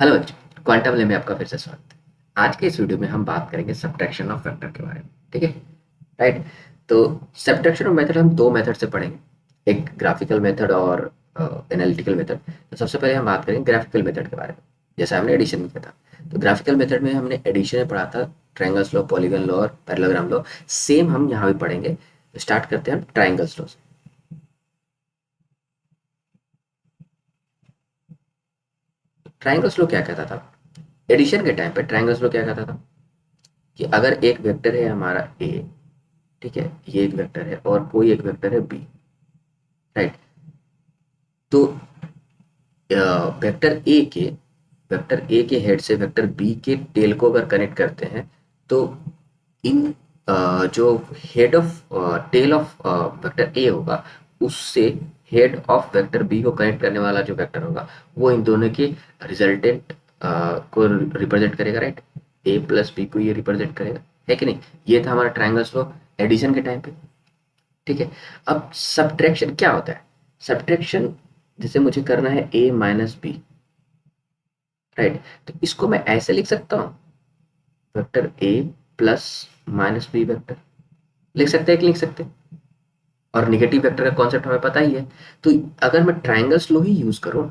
Hello बच्चों, quantum lab में आपका फिर से स्वागत है। आज के इस वीडियो में हम बात करेंगे सब्ट्रैक्शन ऑफ वेक्टर के बारे में। ठीक है, राइट। तो सब्ट्रैक्शन ऑफ मेथड हम दो मेथड से पढ़ेंगे, एक ग्राफिकल मेथड और एनालिटिकल मेथड। तो सबसे पहले हम बात करेंगे ग्राफिकल मेथड के बारे में, जैसे हमने एडिशन में किया था। तो ग्राफिकल मेथड में हमने एडिशन में पढ़ा था ट्रायंगल्स लॉ, पॉलीगन लॉ और पैरेललोग्राम लॉ। सेम हम यहाँ भी पढ़ेंगे। स्टार्ट करते हैं हम ट्रायंगल्स लॉ से। ट्रायंगल्स लॉ क्या कहता था? एडिशन के टाइम पे ट्रायंगल्स लॉ क्या कहता था कि अगर एक वेक्टर है हमारा ए, ठीक है, ये एक वेक्टर है और कोई एक वेक्टर है बी, राइट। तो वेक्टर ए के हेड से वेक्टर बी के टेल को अगर कनेक्ट करते हैं, तो इन जो head of tail of vector a होगा, उससे हेड ऑफ वेक्टर बी को कनेक्ट करने वाला जो वेक्टर होगा, वो इन दोनों के रिजल्टेंट को रिप्रेजेंट करेगा, राइट। ए प्लस बी को ये रिप्रेजेंट करेगा, है कि नहीं? ये था हमारा ट्रायंगल्स लॉ एडिशन के टाइम पे। ठीक है। अब सब्ट्रैक्शन क्या होता है? सब्ट्रैक्शन जैसे मुझे करना है ए माइनस बी, राइट। तो इसको मैं ऐसे लिख सकता हूँ, vector A plus minus B vector लिख सकते हैं कि लिख सकते हैं। और निगेटिव वेक्टर का कॉन्सेप्ट हमें पता ही है। तो अगर मैं ट्राइंगल्स लो ही यूज करूँ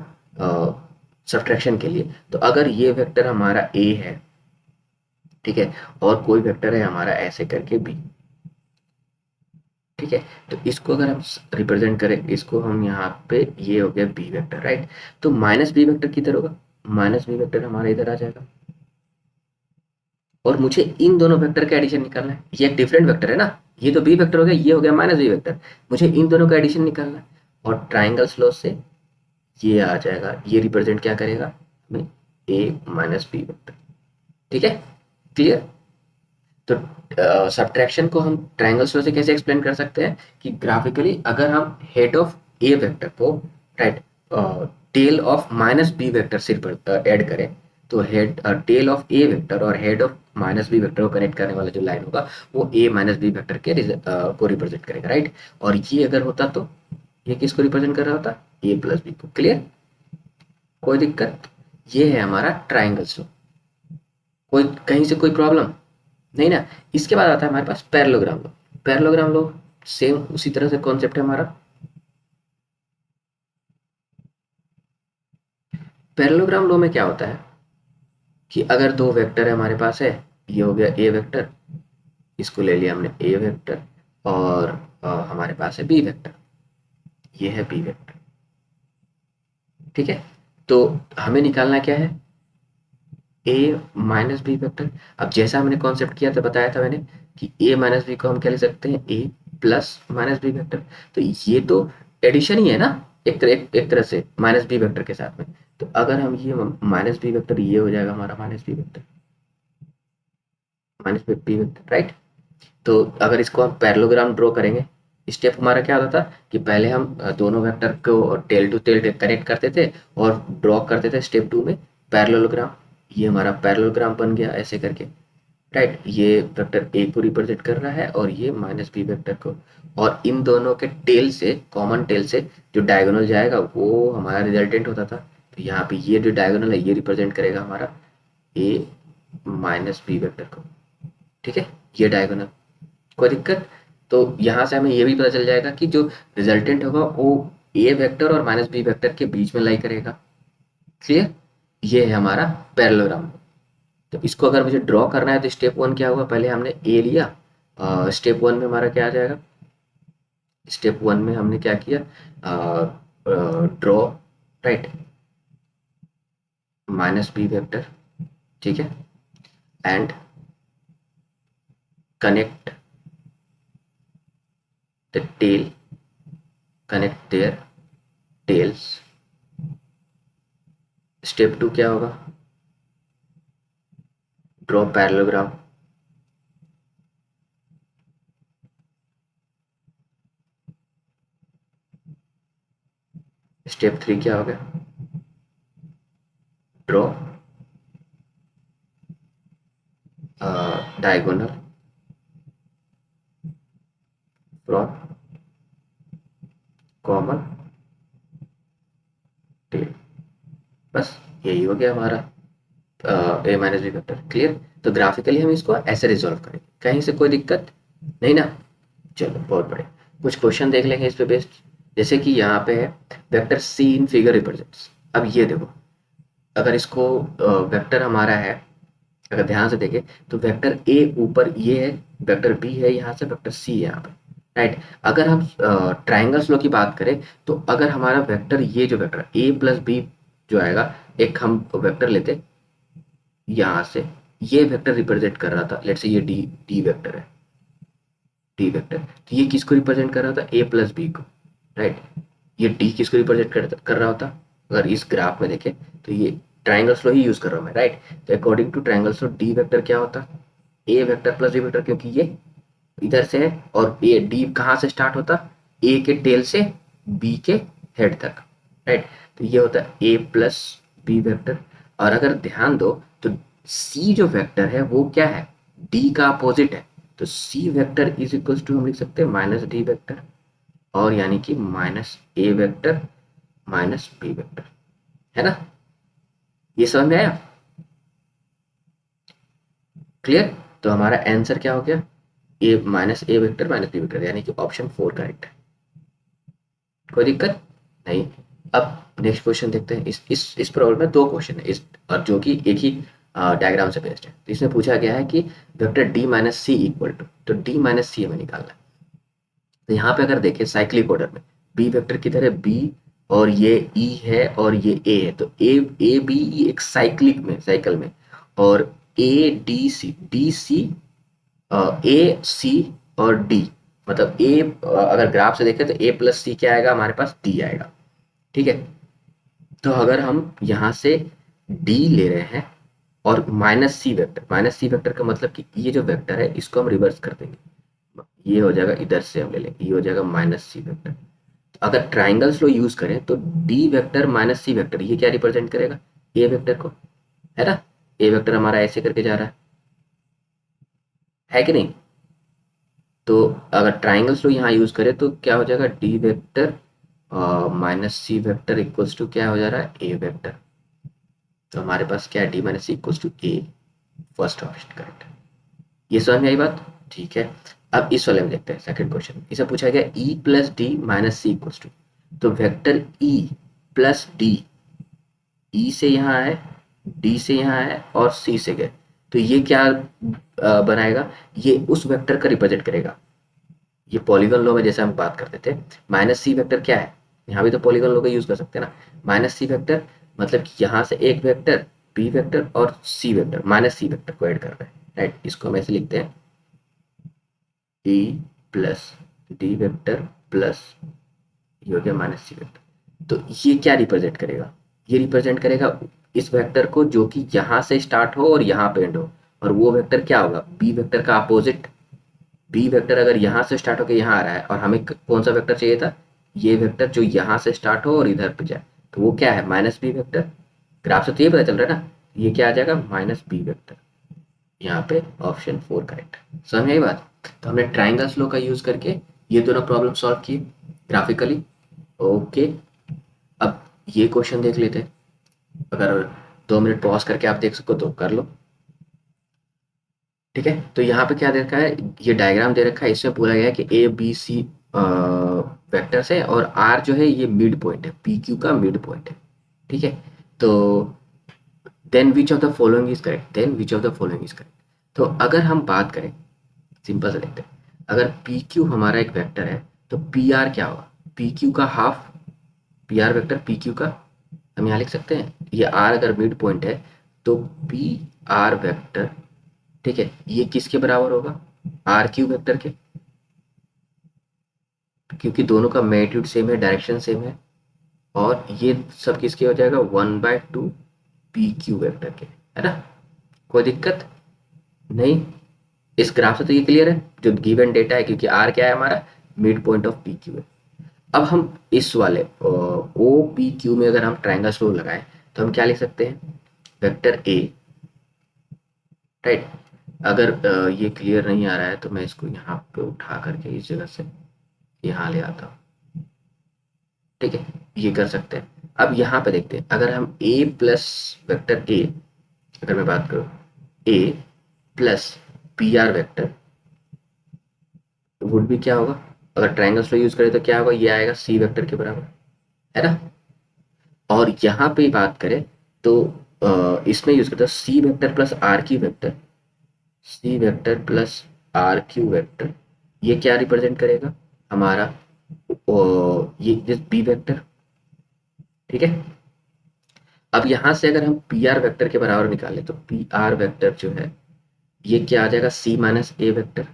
सब्ट्रैक्शन के लिए, तो अगर ये वेक्टर हमारा ए है, ठीक है, और कोई वेक्टर है हमारा ऐसे करके बी, ठीक है, तो इसको अगर हम रिप्रेजेंट करें, इसको हम यहाँ पे, ये हो गया बी वेक्टर, राइट। तो माइनस बी वेक्टर किधर होगा? माइनस बी वेक्टर हमारा इधर आ जाएगा। और मुझे इन दोनों वेक्टर का एडिशन निकालना है। ये एक डिफरेंट वेक्टर है ना, ये तो बी वेक्टर हो गया, ये हो गया माइनस बी वेक्टर। मुझे इन दोनों का एडिशन निकालना है। और ट्राइंगल्स लॉ से ये आ जाएगा, ये रिप्रेजेंट क्या करेगा हमें? ए माइनस बी वेक्टर। ठीक है, क्लियर। तो सब्ट्रैक्शन को हम ट्रायंगल्स लॉ से कैसे एक्सप्लेन कर सकते हैं कि ग्राफिकली अगर हम हेड ऑफ ए वेक्टर को, right, tail of minus B vector से ऐड करें, तो head tail of A vector और head of minus B vector को कनेक्ट करने वाला जो लाइन होगा, वो ए माइनस बी वेक्टर के को रिप्रेजेंट करेगा, राइट। और ये अगर होता तो ये किसको रिप्रेजेंट कर रहा होता? ए प्लस बी को। क्लियर, कोई दिक्कत? ये है हमारा ट्राइंगल्स लॉ। कोई कहीं से कोई प्रॉब्लम नहीं ना? इसके बाद आता है हमारे पास पैरेललोग्राम लो। पैरेललोग्राम लो सेम उसी तरह से कॉन्सेप्ट है हमारा। पैरेललोग्राम लो में क्या होता है कि अगर दो वेक्टर है हमारे पास है, ये हो गया ए वेक्टर, इसको ले लिया हमने ए वेक्टर, और हमारे पास है बी वेक्टर, ये है बी वेक्टर। ठीक है, तो हमें निकालना क्या है? ए माइनस बी वेक्टर। अब जैसा हमने कॉन्सेप्ट किया था, बताया था मैंने कि ए माइनस बी को हम क्या लिख सकते हैं? ए प्लस माइनस बी वेक्टर। तो ये तो एडिशन ही है ना, एक तरह से माइनस बी वेक्टर के साथ में। तो अगर हम ये माइनस बी वेक्टर, ये हो जाएगा हमारा minus B vector, minus B vector, right. तो अगर इसको हम पैरेललोग्राम ड्रॉ करेंगे, स्टेप हमारा क्या होता था कि पहले हम दोनों वेक्टर को टेल टू टेल कनेक्ट करते थे और ड्रॉ करते थे स्टेप टू में पैरेललोग्राम। ये हमारा पैरेललोग्राम बन गया ऐसे करके, राइट। ये वेक्टर ए को रिप्रेजेंट कर रहा है और ये माइनस बी वेक्टर को। और इन दोनों के टेल से, कॉमन टेल से जो डायगोनल जाएगा वो हमारा रिजल्टेंट होता था। तो यहाँ पे ये जो डायगोनल है ये रिप्रेजेंट करेगा हमारा ए माइनस बी वेक्टर को। ठीक है, ये डायगोनल, कोई दिक्कत? तो यहाँ से हमें ये भी पता चल जाएगा कि जो रिजल्टेंट होगा वो ए वेक्टर और माइनस बी वेक्टर के बीच में लाई करेगा। क्लियर, ये है हमारा पैरेललोग्राम। तो इसको अगर मुझे ड्रॉ करना है तो स्टेप वन क्या होगा? पहले हमने ए लिया, स्टेप वन में हमारा क्या आ जाएगा? स्टेप वन में हमने क्या किया? Draw, right, minus B vector, ठीक है, and connect the tail, connect their tails. Step two क्या होगा? Draw parallelogram. स्टेप थ्री क्या हो गया? Draw diagonal from common tail. बस यही हो गया हमारा। A minus B vector. Clear? तो ग्राफिकली हम इसको ऐसे रिजॉल्व करेंगे, कहीं से कोई दिक्कत नहीं ना? चलो बहुत बढ़िया। कुछ क्वेश्चन देख लेंगे इस पे बेस्ड। जैसे कि यहाँ पे है vector C in figure represents. अब ये देखो, अगर इसको वेक्टर हमारा है, अगर ध्यान से देखें तो वेक्टर ए ऊपर ये है, वेक्टर बी है यहाँ से, वेक्टर सी है यहाँ पे, राइट? अगर हम ट्राइंगल्स लॉ की बात करें तो अगर हमारा वेक्टर, ये जो वेक्टर ए प्लस बी जो आएगा, एक हम वेक्टर लेते यहाँ से, ये वेक्टर रिप्रेजेंट कर रहा था, लेट्स से ये डी डी वेक्टर है, डी वेक्टर, तो ये किसको रिप्रेजेंट कर रहा था? ए प्लस बी को, राइट? ये डी किसको रिप्रेजेंट कर रहा होता? अगर इस ग्राफ में देखें तो ये ट्राइंगल फ्लो ही यूज कर रहा हूँ मैं, राइट? तो according to triangle flow D vector क्या होता? A vector plus B vector, क्योंकि ये इधर से है और ए डी कहाँ से स्टार्ट होता? ए के टेल से बी के हेड तक, राइट? तो ये होता है ए प्लस बी वेक्टर। और अगर ध्यान दो तो सी जो वेक्टर है वो क्या है? डी का अपोजिट है। तो C vector is equal to हम लिख सकते हैं माइनस डी वेक्टर, और यानी कि minus A vector minus B vector, है ना? ये समझ में आया? क्लियर? तो हमारा आंसर क्या हो गया? ए minus A vector minus B vector, यानी कि ऑप्शन 4 करेक्ट है। कोई दिक्कत नहीं। अब नेक्स्ट क्वेश्चन देखते हैं। इस प्रॉब्लम में दो क्वेश्चन है इस, और जो कि एक ही डायग्राम से बेस्ड है। तो इसमें पूछा गया है कि vector D minus C equal to, तो डी माइनस सी हमें निकालना है। तो यहाँ पे अगर देखें साइक्लिक ऑर्डर में, बी वेक्टर किधर है? बी, और ये ई है और ये ए है, तो ए बी ई एक साइक्लिक में, साइकिल में, और ए डी सी ए सी और डी, मतलब ए, अगर ग्राफ से देखें तो ए प्लस सी क्या आएगा हमारे पास? डी आएगा, ठीक है? तो अगर हम यहाँ से डी ले रहे हैं और माइनस सी वेक्टर का मतलब कि ये जो वेक्टर है इसको हम रिवर्स कर देंगे, ये हो जाएगा, इधर से हम ले लेंगे, ये हो जाएगा माइनस सी वेक्टर। अगर ट्राइंगल्स लो यूज करें तो D vector minus C vector ये क्या रिप्रेजेंट करेगा? ए वेक्टर को, है ना? ए वेक्टर हमारा ऐसे करके जा रहा है कि नहीं? तो अगर ट्राइंगल्स लो यहाँ यूज करें तो क्या हो जाएगा? D vector minus C vector equals to क्या हो जा रहा है? A vector. तो हमारे पास क्या है? D minus C equals to A, first option correct है। ये समझ में आई बात? ठीक है। अब इस वाले में देखते हैं सेकंड क्वेश्चन। इसे पूछा गया E plus D minus C equals to, तो vector E plus D, E से यहाँ है, डी से यहाँ है और सी से गए, तो ये क्या बनाएगा? ये उस वेक्टर का रिप्रेजेंट करेगा। ये पॉलीगन लॉ में जैसे हम बात करते थे, माइनस सी वेक्टर क्या है? यहाँ भी तो पॉलीगन लॉ का यूज कर सकते हैं ना। माइनस सी वेक्टर मतलब कि यहाँ से एक वेक्टर, बी वेक्टर और C vector, minus C vector को ऐड कर रहे हैं, राइट? इसको हम ऐसे लिखते हैं ई प्लस डी वेक्टर प्लस, ये हो गया माइनस सी वेक्टर। तो ये क्या रिप्रेजेंट करेगा? ये रिप्रेजेंट करेगा इस वेक्टर को जो कि यहाँ से स्टार्ट हो और यहाँ पे एंड हो, और वो वेक्टर क्या होगा? बी वेक्टर का अपोजिट। बी वेक्टर अगर यहाँ से स्टार्ट होकर यहाँ आ रहा है और हमें कौन सा वेक्टर चाहिए था? ये वेक्टर जो यहाँ से स्टार्ट हो और इधर पे जाए, तो वो क्या है? Minus B vector. ग्राफ से तो ये पता चल रहा है ना, ये क्या आ जाएगा? Minus B vector. यहाँ पे ऑप्शन 4 करेक्ट है। समझ में आई बात? तो हमने ट्राइंगल्स लॉ का यूज करके ये दोनों प्रॉब्लम सॉल्व किए ग्राफिकली। ओके, अब ये क्वेश्चन देख लेते हैं। अगर 2 मिनट पॉज करके आप देख सको तो कर लो, ठीक है? तो यहाँ पे क्या दे रखा है? ये डायग्राम दे रखा है, इसमें बोला गया है कि ए बी सी वेक्टर्स है और आर जो है ये मिड पॉइंट है, पी क्यू का मिड पॉइंट है, ठीक है? तो then which of the following is correct, then which of the following is correct. तो अगर हम बात करें, सिंपल से देखते हैं, अगर पी क्यू हमारा एक वेक्टर है तो पी आर क्या होगा? पी क्यू का half, P R vector P Q का, हम यहाँ लिख सकते हैं, ये आर अगर मिड पॉइंट है तो पी आर वेक्टर, ठीक है, ये किसके बराबर होगा? आर क्यू वेक्टर के, क्योंकि दोनों का मैग्नीट्यूड सेम है, डायरेक्शन सेम है, और ये सब किसके हो जाएगा? 1/2 पी क्यू वेक्टर के, है ना? कोई दिक्कत नहीं? इस ग्राफ से तो ये क्लियर है, जो गिवन डेटा है, क्योंकि आर क्या है हमारा? Mid point of P Q है। अब हम इस वाले ओ पी क्यू में अगर हम ट्रायंगल स्लोप लगाएं तो हम क्या लिख सकते हैं? Vector A, right? अगर ये क्लियर नहीं आ रहा है तो मैं इसको यहाँ पे उठा करके इस जगह से यहाँ ले आता हूँ, ठीक है? ये कर सकते हैं। अब यहाँ पे देखते हैं, अगर हम ए प्लस वेक्टर ए अगर मैं बात करूँ A plus P R vector would भी क्या होगा, अगर ट्रायंगल्स को यूज करें तो क्या होगा, ये आएगा सी वेक्टर के बराबर, है ना। और यहाँ पे बात करें तो इसमें यूज करते हैं C vector plus R Q vector, C vector plus R Q vector, ये क्या रिप्रेजेंट करेगा हमारा, ये बी वेक्टर, ठीक है। अब यहाँ से अगर हम पी आर वेक्टर के बराबर निकालें तो पी आर वेक्टर जो है ये क्या आ जाएगा, सी माइनस ए वेक्टर,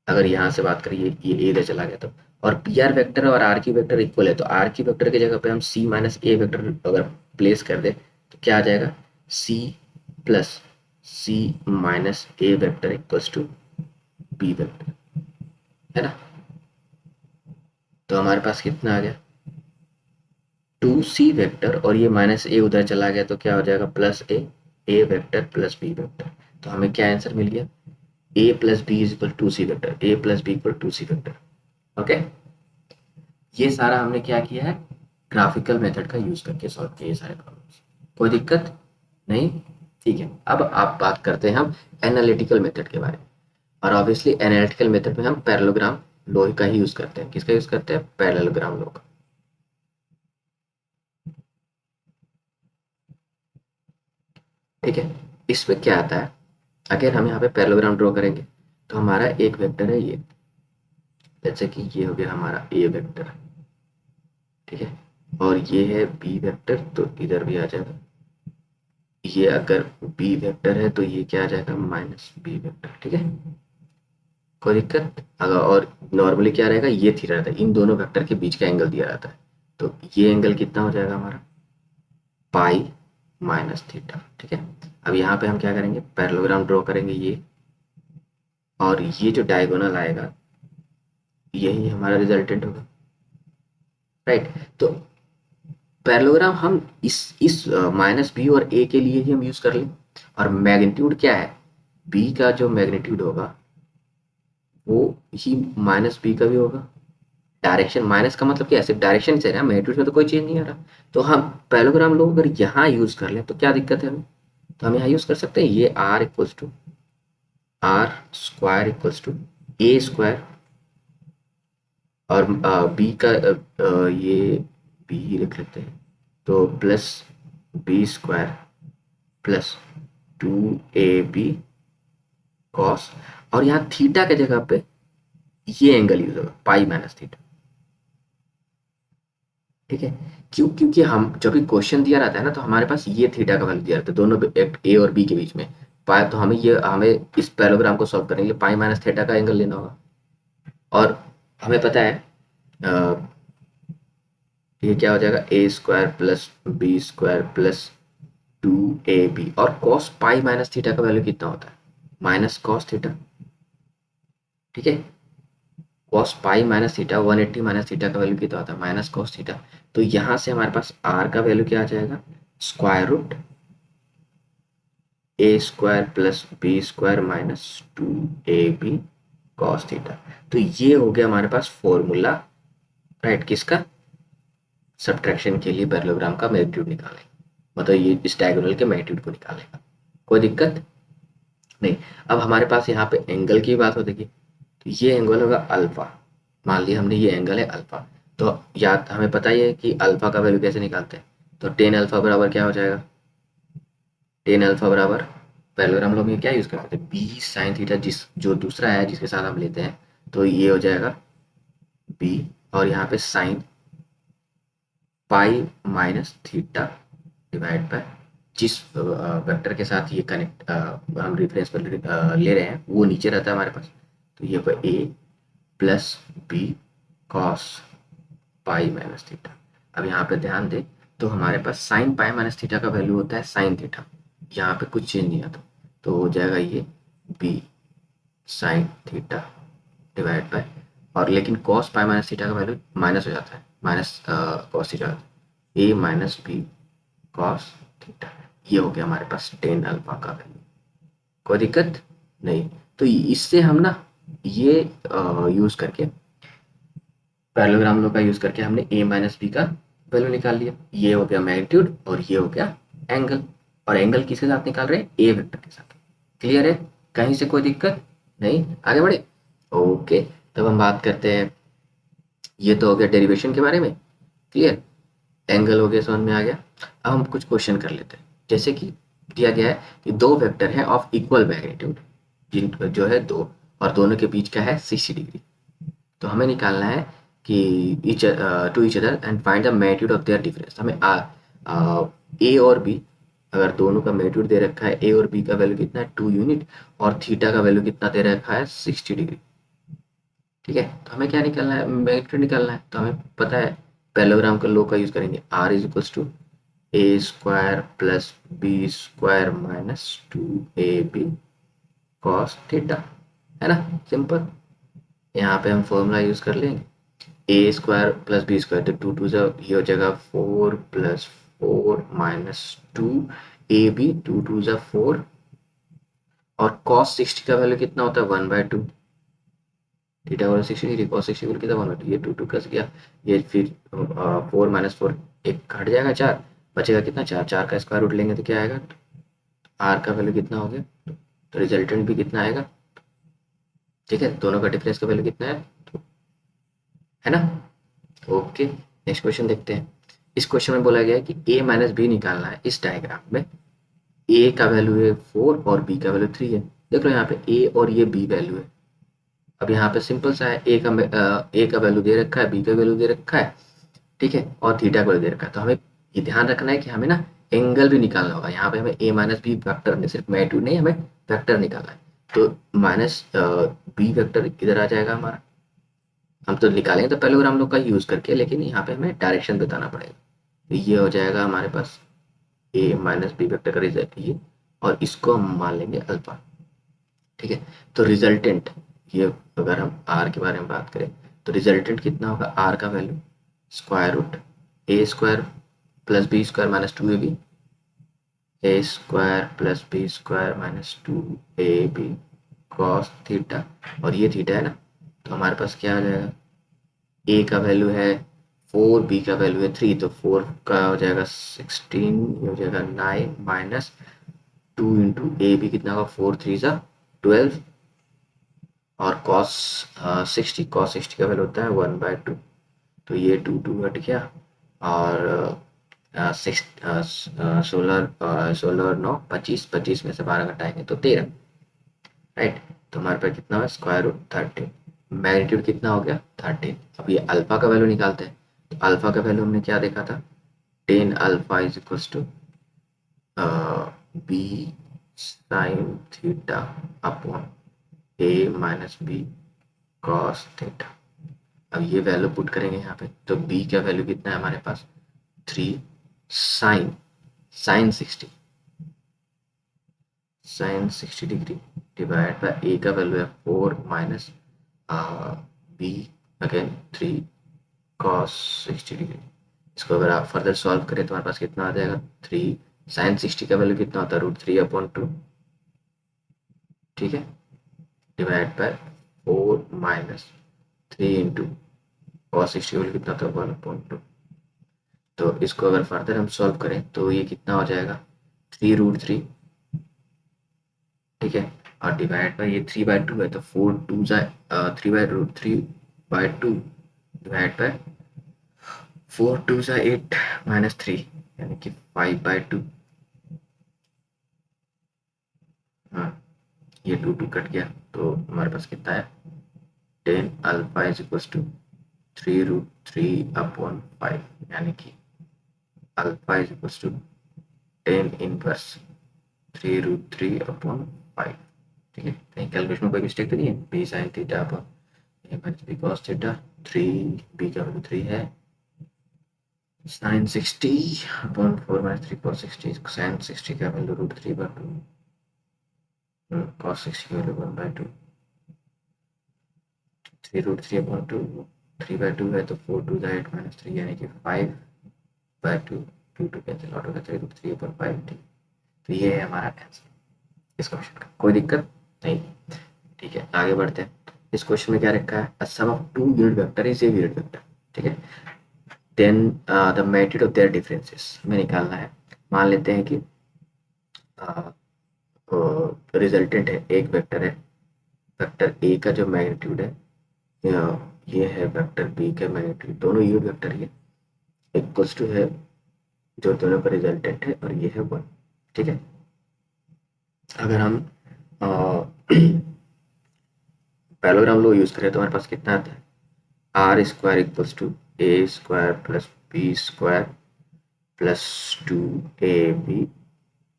अगर यहाँ से बात करें ये ए इधर चला गया तो, और पी आर वेक्टर और आर क्यू वेक्टर इक्वल है तो आर क्यू वेक्टर की जगह पे हम सी माइनस ए वेक्टर अगर प्लेस कर दे तो क्या आ जाएगा, C plus C minus A vector equals to B vector, है ना। तो हमारे पास कितना आ गया, टू सी वेक्टर, और ये माइनस ए उधर चला गया तो क्या हो जाएगा, plus A vector plus B vector. तो हमें क्या आंसर मिल गया, A plus B is equal to C vector, A plus B equal to C vector. Okay, ये सारा हमने क्या किया है, ग्राफिकल मेथड का यूज करके सॉल्व किए सारे प्रॉब्लम्स, कोई दिक्कत नहीं। ठीक है, अब आप बात करते हैं हम एनालिटिकल मेथड के बारे में, और ऑब्वियसली एनालिटिकल मेथड में हम पैरेललोग्राम लॉ का ही यूज करते हैं, किसका यूज करते हैं, पैरेललोग्राम लॉ का। ठीक है, इसमें क्या आता है, अगर हम यहाँ पे पैरेललोग्राम ड्रॉ करेंगे तो हमारा एक वेक्टर है ये, जैसे कि ये हो गया हमारा ए वेक्टर, ठीक है, और ये है बी वेक्टर तो इधर भी आ जाएगा, ये अगर बी वेक्टर है तो ये क्या आ जाएगा, माइनस बी वेक्टर, ठीक है, कोई दिक्कत। अगर और नॉर्मली क्या रहेगा, ये थीटा रहता है, इन दोनों वेक्टर के बीच का एंगल दिया रहता है, तो ये एंगल कितना हो जाएगा हमारा, पाई माइनस थीटा, ठीक है। अब यहाँ पे हम क्या करेंगे, पैरेललोग्राम ड्रॉ करेंगे ये, और ये जो डायगोनल आएगा यही हमारा रिजल्टेंट होगा, राइट। तो पैरेललोग्राम हम इस माइनस बी और ए के लिए ही हम यूज कर लें, और मैग्नीट्यूड क्या है, बी का जो मैग्नीट्यूड होगा वो ही माइनस बी का भी होगा, डायरेक्शन माइनस का मतलब क्या है, सिर्फ डायरेक्शन से ना, मैग्नीट्यूड में तो कोई चेंज नहीं आ रहा। तो हम पैरेललोग्राम लोग अगर यहाँ यूज कर लें तो क्या दिक्कत है हमें, तो हम यहाँ यूज कर सकते हैं, ये R equals to R square equals to A square, और बी का ये बी लिख लेते हैं, तो plus B square plus two A B cos, और यहाँ थीटा के जगह पे ये एंगल यूज होगा, पाई माइनस थीटा, ठीक है। क्यों, क्योंकि हम जब भी क्वेश्चन दिया रहता है ना तो हमारे पास ये थीटा का वैल्यू दिया रहता है दोनों ए और बी के बीच में, पाई, तो हमें इस पैरेललोग्राम को सॉल्व करने के लिए पाई माइनस थीटा का एंगल लेना होगा, और हमें पता है ये क्या हो जाएगा, A square plus B square plus two A B, और कॉस पाई माइनस थीटा का वैल्यू कितना होता है, माइनस कॉस थीटा, ठीक है। Cos pi minus theta 180 minus theta का वैल्यू कितना होता है, माइनस कॉस थीटा। तो यहाँ से हमारे पास आर का वैल्यू क्या आ जाएगा, square root A square plus B square minus two A B cos theta. तो ये हो गया हमारे पास फॉर्मूला, राइट, किसका, सब्ट्रैक्शन के लिए पैरेललोग्राम का मैग्नीट्यूड निकालें, मतलब ये इस डायगोनल के मैग्नीट्यूड को निकालेगा, कोई दिक्कत नहीं। अब हमारे पास यहाँ पे एंगल की बात होगी, तो ये एंगल होगा अल्फा, मान लिया हमने ये एंगल है अल्फा, तो याद हमें पता ही है कि अल्फा का वैल्यू कैसे निकालते हैं, तो टेन अल्फा बराबर क्या हो जाएगा, टेन अल्फा बराबर, पहले हम लोग ये क्या यूज़ करते थे, बी साइन थीटा, जिस जो दूसरा है जिसके साथ हम लेते हैं, तो ये हो जाएगा बी, और यहाँ पे sign pi minus theta divide bye जिस वेक्टर के साथ ये कनेक्ट हम रेफरेंस पर ले रहे हैं वो नीचे रहता है हमारे पास, तो ये होगा A plus B cos pi minus theta. अब यहाँ पे ध्यान दें तो हमारे पास साइन पाई माइनस थीटा का वैल्यू होता है साइन थीटा, यहाँ पे कुछ चेंज नहीं आता, तो हो जाएगा ये B sine theta divide by, और लेकिन कॉस पाई माइनस थीटा का वैल्यू माइनस हो जाता है, minus cos theta, A minus B cos theta, ये हो गया हमारे पास टेन अल्फा का वैल्यू, कोई दिक्कत नहीं। तो इससे हम ना ये यूज करके पैरेललोग्राम लॉ का यूज करके हमने ए माइनस बी का वैल्यू निकाल लिया, ये हो गया मैग्नीट्यूड और ये हो गया एंगल, और एंगल किसके साथ निकाल रहे हैं, ए वेक्टर के साथ। क्लियर है, कहीं से कोई दिक्कत नहीं, आगे बढ़े। ओके, तब हम बात करते हैं, ये तो हो गया डेरिवेशन के बारे में। क्लियर, एंगल हो गया, समझ में आ गया। अब हम कुछ क्वेश्चन कर लेते हैं। जैसे कि दिया गया है कि दो वेक्टर हैं ऑफ इक्वल मैग्नीट्यूड, जिन जो है दो, और दोनों के बीच का है 60 डिग्री। तो हमें निकालना है कि each to each other and find the magnitude of their difference. हमें ए और बी, अगर दोनों का मैग्नीट्यूड दे रखा है, ए और बी का वैल्यू कितना है 2 यूनिट, और थीटा का वैल्यू कितना दे रखा है 60 डिग्री। ठीक है, तो हमें क्या निकालना है, मैग्नीट्यूड निकालना है। तो हमें पता है पैरेललोग्राम का लॉ का यूज करेंगे, R is equals to A square plus B square minus 2ab cos theta, है ना, सिंपल। यहाँ पे हम फॉर्मूला यूज कर लेंगे, ए स्क्वायर प्लस बी स्क्वायर, तो टू टू ज़ा ये हो जाएगा 4 plus 4 minus 2ab, to to ज़ा 4, और कॉस 60 का वैल्यू कितना होता है 1/2, थीटा वाला 60 डिग्री, कॉस 60 बोल कितना 1/2, ये 2 कस गया, ये फिर 4 माइनस 4 एक हट जाएगा 4, बचेगा कितना 4, 4 का स्क्वायर रूट लेंगे तो क्या आएगा, आर का वैल्यू कितना हो गया, तो रिजल्टेंट भी कितना आएगा। ठीक है, दोनों का डिफरेंस का वैल्यू कितना है ना। ओके, नेक्स्ट क्वेश्चन देखते हैं। इस क्वेश्चन में बोला गया है कि a माइनस बी निकालना है। इस डायग्राम में a का वैल्यू है 4 और b का वैल्यू 3 है। देख लो यहाँ पे a और ये b वैल्यू है। अब यहाँ पे सिंपल सा है, a का वैल्यू दे रखा है, b का वैल्यू दे रखा है, ठीक है, और थीटा का वैल्यू दे रखा है। तो हमें ये ध्यान रखना है कि हमें ना एंगल भी निकालना होगा। यहाँ पे हमें a माइनस बी वैक्टर नहीं, सिर्फ मैग्नीट्यूड नहीं, हमें वैक्टर निकालना है। तो माइनस बी वैक्टर इधर आ जाएगा हमारा, हम तो निकालेंगे तो पैरेललोग्राम लोग का यूज करके, लेकिन यहाँ पे हमें डायरेक्शन बताना पड़ेगा। तो ये हो जाएगा हमारे पास ए माइनस बी वेक्टर का रिजल्ट ये, और इसको हम मान लेंगे अल्फा। ठीक है, तो रिजल्टेंट ये, अगर हम आर के बारे में बात करें तो रिजल्टेंट कितना होगा, आर का value square root A square plus B square minus 2ab, A square plus B square minus 2ab cos theta, और ये थीटा है ना, तो हमारे पास क्या आ जाएगा, ए का वैल्यू है 4, बी का वैल्यू है 3, तो 4 का हो जाएगा 16, ये हो जाएगा 9 माइनस 2 इंटू ए भी कितना होगा 4 3 ज़ा 12, और कॉस 60 का वैल्यू होता है 1/2, तो ये 2 हट गया, और 16 और 9 25, 25 में से 12 घटाएंगे तो 13, राइट। तो हमारे पास कितना है स्क्वायर रूट 13, मैग्नीट्यूड कितना हो गया 13। अब ये अल्फा का वैल्यू निकालते हैं। तो अल्फा का वैल्यू हमने क्या देखा था, 10 alpha is equals to B sine theta upon A minus B cos theta. अब ये वैल्यू पुट करेंगे यहाँ पे, तो बी का वैल्यू कितना है हमारे पास 3 sine sine 60 degree divide by A का वैल्यू है 4 minus B again 3 cos 60 degree. इसको अगर आप फर्दर सॉल्व करें तो हमारे पास कितना आ जाएगा, 3 साइन 60 का वैल्यू कितना होता है √3/2, ठीक है, divide by 4 minus 3 into cos 60 का वैल्यू कितना होता है 1/2। तो इसको अगर फर्दर हम सॉल्व करें तो ये कितना हो जाएगा 3√3, ठीक है, और डिवाइड बाय ये 3/2 है, तो 4 2 जा 3/√3/2 डिवाइड बाय 4 2 जा 8 माइनस 3, यानी कि 5/2। हाँ, ये 2 कट गया, तो हमारे पास कितना है 10 अल्फा इज इक्वल्स टू 3√3/5, यानी कि alpha is equals to 10 inverse 3√3/5। ठीक है, कहीं कैलकुलेशन में कोई मिस्टेक तो नहीं है, B sine theta upon A minus B cos theta, 3 B का वैल्यू 3 है, sine 60 upon 4 minus 3 cos 60, sine 60 का वैल्यू √3/2, कॉस 60 का वैल्यू 1/2, 3√3/2, 3/2 है तो 4 2 8 माइनस 3, यानी कि 5/2, 2 कैंसिल आउट होगा, 3√3/5। ठीक, तो ये है हमारा आंसर इस क्वेश्चन का, कोई दिक्कत नहीं। ठीक है, आगे बढ़ते हैं। इस क्वेश्चन में क्या रखा है, sum of 2 unit vector is a unit vector, ठीक है, then the magnitude of their differences हमें निकालना है। मान लेते हैं कि रिजल्टेंट है, एक वेक्टर है, वेक्टर ए का जो मैग्नीट्यूड है ये है वेक्टर बी का मैग्नीट्यूड, दोनों यूनिट वेक्टर ही है, इक्वल्स टू है जो दोनों का रिजल्टेंट है और ये है 1। ठीक है, अगर हम पैरेललोग्राम लो यूज करें तो हमारे पास कितना आता है, R square equals to A square plus B square plus 2ab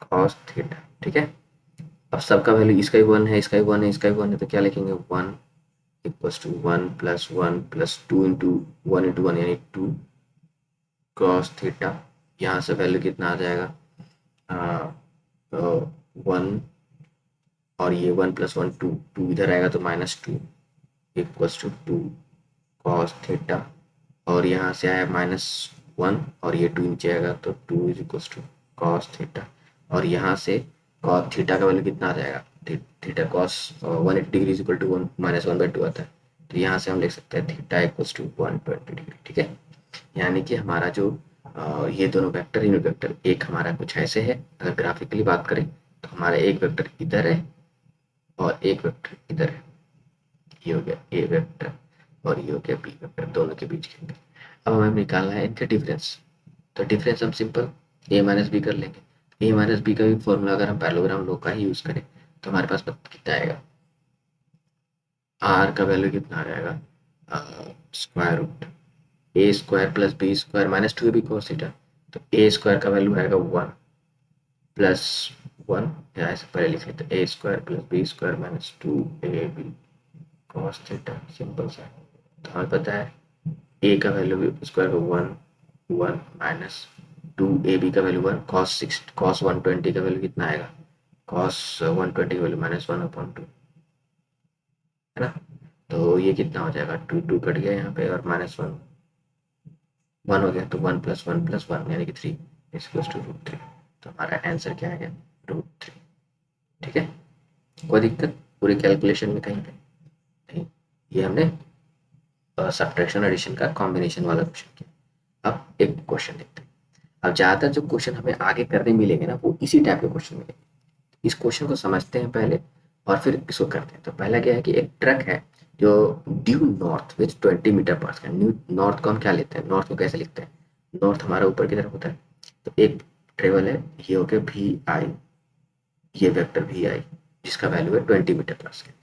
cos theta. ठीक है, अब सबका वैल्यू इसका ही 1 है, इसका ही 1 है, इसका ही 1 है, तो क्या लिखेंगे 1 इक्वल्स टू 1 प्लस 2 इंटू 1 यानी 2 कॉस थीटा। यहाँ से वैल्यू कितना आ जाएगा 1, और ये 1 प्लस 1 2, 2 इधर आएगा तो -2 इक्वल्स टू 2 कॉस थीटा, और यहाँ से आया -1 और ये 2 नीचे आएगा तो 2 is equals to cos theta, और यहाँ से कॉस थीटा का वैल्यू कितना आ जाएगा, theta cos 180 degree is equal to 1/2 आता है, तो यहाँ से हम लिख सकते हैं थीटा इक्वल्स टू 120 डिग्री। ठीक है, यानी कि हमारा जो ये दोनों वेक्टर यूनिट वेक्टर एक हमारा कुछ ऐसे है, अगर ग्राफिकली बात करें तो हमारा एक वेक्टर इधर है और एक वेक्टर इधर है, ये हो गया ए वेक्टर और ये हो गया बी वेक्टर, दोनों के बीच के। अब हमें निकालना है इनका डिफरेंस, तो डिफरेंस हम सिंपल ए माइनस बी कर लेंगे। ए माइनस बी का भी फॉर्मूला अगर हम पैरेललोग्राम लॉ का ही यूज़ करें तो हमारे पास कितना आएगा, आर का वैल्यू कितना आ जाएगा square root A square plus B square minus 2ab cos theta, तो ए स्क्वायर का वैल्यू आएगा 1 प्लस 1, या ऐसे पहले लिखे तो A square plus B square minus 2ab cos theta, simple सा। तो हमें पता है ए का वैल्यू स्क्वायर का 1 माइनस 2ab का वैल्यू 1, cos 120 का वैल्यू कितना आएगा, cos 120 का वैल्यू -1/2 है ना, तो ये कितना हो जाएगा 2 2 कट गया यहाँ पे और -1 1 हो गया, तो 1 प्लस 1 प्लस 1 यानी कि 3 इक्वल्स टू √3, तो हमारा आंसर क्या आ गया √3। ठीक है, कोई दिक्कत पूरी कैलकुलेशन में कहीं पे नहीं, ये हमने सब्ट्रैक्शन एडिशन का कॉम्बिनेशन वाला क्वेश्चन किया। अब एक क्वेश्चन देखते हैं, अब ज़्यादातर जो क्वेश्चन हमें आगे करने मिलेंगे ना वो इसी टाइप के क्वेश्चन मिलेंगे, इस क्वेश्चन को समझते हैं पहले और फिर इसको करते हैं। तो पहला क्या है कि एक ट्रक है जो ड्यू नॉर्थ विथ 20 मीटर पर सेकेंड, न्यू नॉर्थ को हम क्या लेते हैं, नॉर्थ को कैसे लिखते हैं, नॉर्थ हमारा ऊपर की तरफ होता है, तो एक ट्रेवल है ये हो गया वी आई, ये वेक्टर वी आई जिसका वैल्यू है 20 मीटर पर सेकेंड,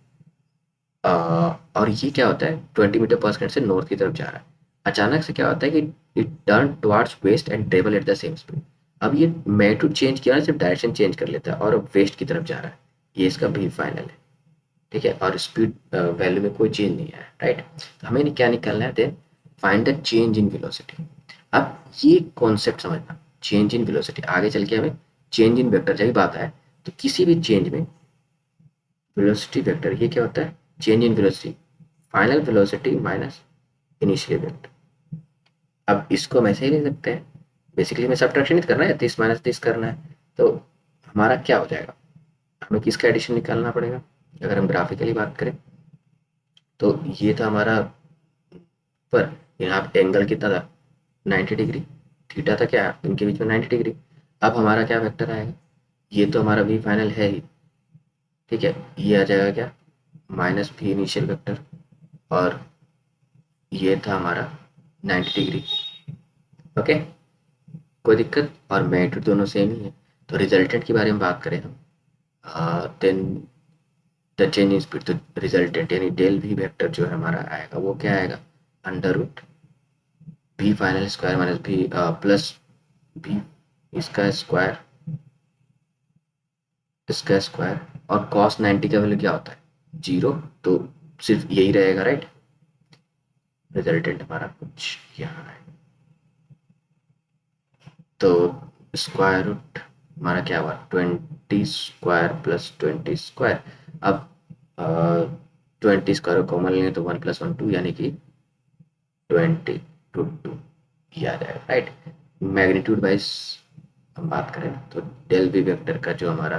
और ये क्या होता है 20 मीटर पर सेकेंड से नॉर्थ की तरफ जा रहा है, अचानक से क्या होता है कि it turn towards waste and travel at the same speed. अब ये मैग्नीट्यूड चेंज किया ना, सिर्फ डायरेक्शन चेंज कर लेता है और अब वेस्ट की तरफ जा रहा है, ये इसका भी फाइनल है। ठीक है, और स्पीड वैल्यू में कोई चेंज नहीं है, राइट, तो हमें क्या निकालना है then find the change in velocity. अब ये कॉन्सेप्ट समझना, चेंज इन वेलोसिटी आगे चल के हमें चेंज इन वेक्टर जब बात आए तो किसी भी चेंज में वेलोसिटी वेक्टर ये क्या होता है, change in velocity final velocity minus initial vector. अब इसको हम ऐसे ही ले सकते हैं, बेसिकली हमें सब्ट्रैक्शन करना है, 30 माइनस 30 करना है, तो हमारा क्या हो जाएगा, हमें किसका एडिशन निकालना पड़ेगा, अगर हम ग्राफिकली बात करें तो ये था हमारा पर यहाँ पे एंगल कितना था 90 डिग्री, थीटा था क्या इनके बीच में 90 डिग्री। अब हमारा क्या वेक्टर आएगा, ये तो हमारा वी फाइनल है ही, ठीक है, ये आ जाएगा क्या माइनस वी इनिशियल वेक्टर, और ये था हमारा 90 डिग्री। ओके, कोई दिक्कत, और मैग्नीट्यूड दोनों सेम ही है, तो रिजल्टेंट के बारे में बात करें हम, then the change in speed, तो रिजल्टेंट यानी डेल वी वेक्टर जो है हमारा आएगा वो क्या आएगा under root V final square minus V plus V इसका स्क्वायर, इसका स्क्वायर, और कॉस 90 का वैल्यू क्या होता है 0, तो सिर्फ यही रहेगा, राइट, रिजल्टेंट हमारा कुछ यहाँ है, तो स्क्वायर रूट हमारा क्या हुआ 20 स्क्वायर प्लस 20 स्क्वायर। अब 20 स्क्वायर को कॉमन लेंगे तो 1 प्लस 1 2 यानी कि 20 टू 2 ये आ जाएगा, राइट। मैग्नीट्यूड वाइज हम बात करें तो डेल वी वेक्टर का जो हमारा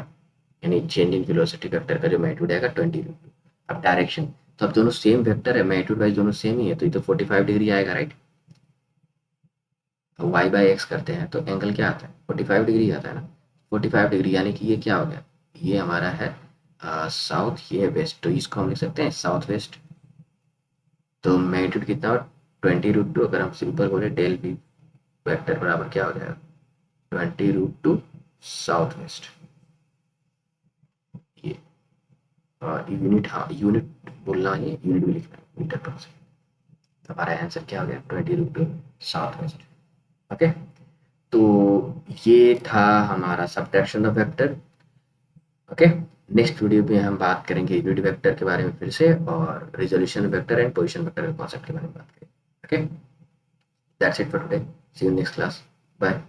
यानी चेंज इन वेलोसिटी वेक्टर का जो मैग्नीट्यूड आएगा 20 रूट 2। अब डायरेक्शन, तो अब दोनों सेम वेक्टर है, मैग्नीट्यूड वाइज दोनों सेम ही है, तो ये तो 45 डिग्री आएगा, राइट, तो y बाई एक्स करते हैं तो एंगल क्या आता है 45 डिग्री आता है ना, 45 डिग्री, यानी कि ये क्या हो गया, ये हमारा है साउथ, ये है वेस्ट, तो इसको हम लिख सकते हैं साउथ वेस्ट। तो मैग्नीट्यूड कितना हो, 20√2, अगर हम सिंपल बोले डेल वी वेक्टर बराबर क्या हो जाएगा, 20√2 साउथ वेस्ट। ये यूनिट, हाँ यूनिट बोलना है, यूनिट भी लिखना है मीटर पर सेकंड। तो हमारा आंसर क्या हो गया, 20√2 साउथ वेस्ट। ओके, तो ये था हमारा subtraction of vector. Okay, next video में हम बात करेंगे यूनिट वेक्टर के बारे में फिर से, और resolution vector and position vector के कॉन्सेप्ट के बारे में बात करेंगे। Okay, that's it for today, see you next class, bye.